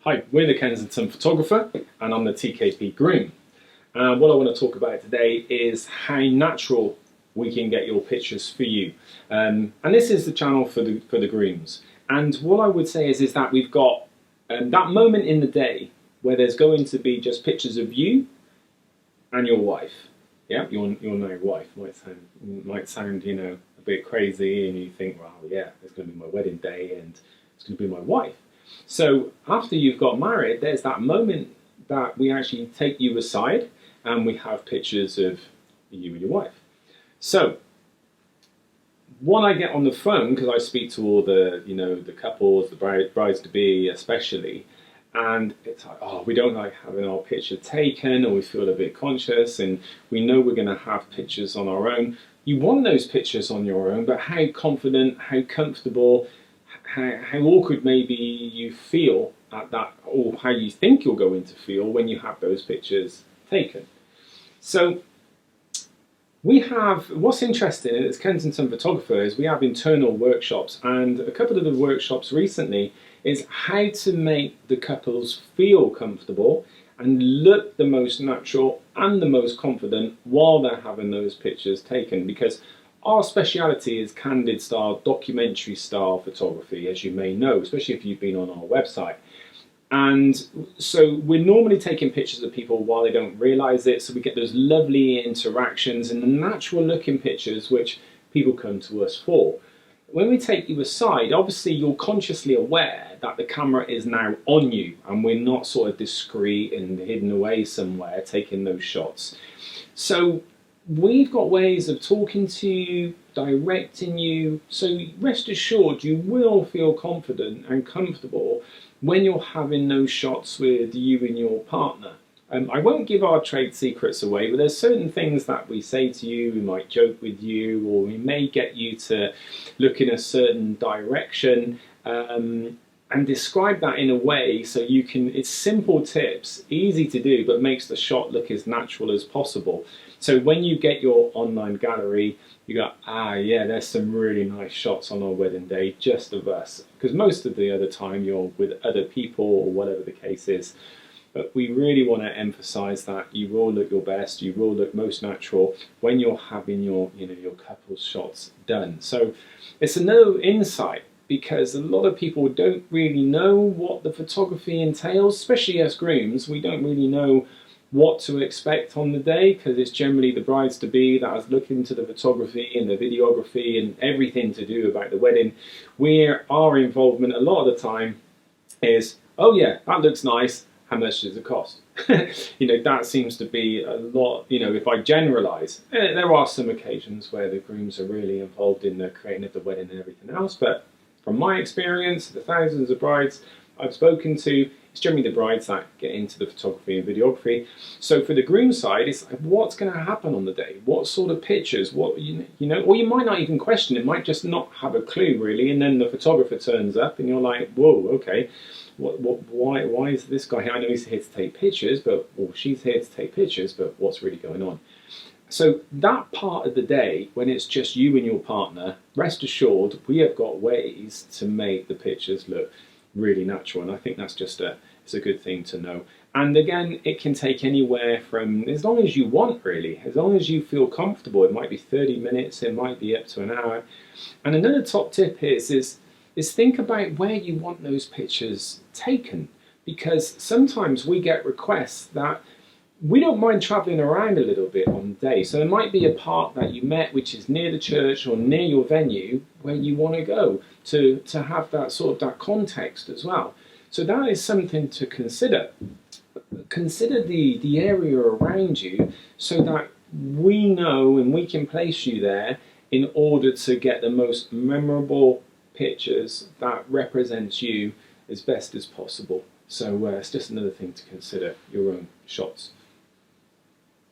Hi, we're the Kensington Photographer and I'm the TKP Groom. What I want to talk about today is how natural we can get your pictures for you. And this is the channel for the grooms. And what I would say is that we've got that moment in the day where there's going to be just pictures of you and your wife. Yeah, your now wife might sound a bit crazy, and you think, well, yeah, it's going to be my wedding day and it's going to be my wife. So after you've got married, there's that moment that we actually take you aside and we have pictures of you and your wife. So what I get on the phone, because I speak to all the the couples, the brides to be especially, and it's like, oh, we don't like having our picture taken, or we feel a bit conscious, and we know we're going to have pictures on our own. You want those pictures on your own, but how confident, how comfortable, how awkward maybe you feel at that, or how you think you're going to feel when you have those pictures taken. So what's interesting as Kensington Photographer is we have internal workshops, and a couple of the workshops recently is how to make the couples feel comfortable and look the most natural and the most confident while they're having those pictures taken, because our speciality is candid style, documentary style photography, as you may know, especially if you've been on our website. And so we're normally taking pictures of people while they don't realize it, so we get those lovely interactions and the natural looking pictures which people come to us for. When we take you aside, obviously you're consciously aware that the camera is now on you and we're not sort of discreet and hidden away somewhere taking those shots. So we've got ways of talking to you, directing you, so rest assured you will feel confident and comfortable when you're having those shots with you and your partner. I won't give our trade secrets away, but there's certain things that we say to you, we might joke with you, or we may get you to look in a certain direction and describe that in a way so you can, it's simple tips, easy to do, but makes the shot look as natural as possible. So when you get your online gallery, you go, ah yeah, there's some really nice shots on our wedding day, just of us. Because most of the other time you're with other people or whatever the case is. But we really want to emphasize that you will look your best, you will look most natural when you're having your, your couple's shots done. So it's another insight, because a lot of people don't really know what the photography entails, especially as grooms. We don't really know what to expect on the day, because it's generally the brides to be that is looking to the photography and the videography and everything to do about the wedding. Our involvement a lot of the time is, oh yeah, that looks nice, how much does it cost? That seems to be a lot, if I generalize. There are some occasions where the grooms are really involved in the creating of the wedding and everything else, but from my experience, the thousands of brides I've spoken to, it's generally the brides that get into the photography and videography. So for the groom side, it's like, what's going to happen on the day? What sort of pictures? What or you might not even question it, might just not have a clue really, and then the photographer turns up and you're like, whoa, okay, why is this guy here? I know he's here to take pictures, or she's here to take pictures, but what's really going on? So that part of the day, when it's just you and your partner, rest assured we have got ways to make the pictures look really natural, and I think that's just it's a good thing to know. And again, it can take anywhere from, as long as you want really, as long as you feel comfortable. It might be 30 minutes, it might be up to an hour. And another top tip is think about where you want those pictures taken, because sometimes we get requests that we don't mind travelling around a little bit on the day. So there might be a park that you met which is near the church or near your venue where you want to go to have that sort of that context as well. So that is something to consider. Consider the area around you so that we know and we can place you there in order to get the most memorable pictures that represents you as best as possible. So it's just another thing to consider, your own shots.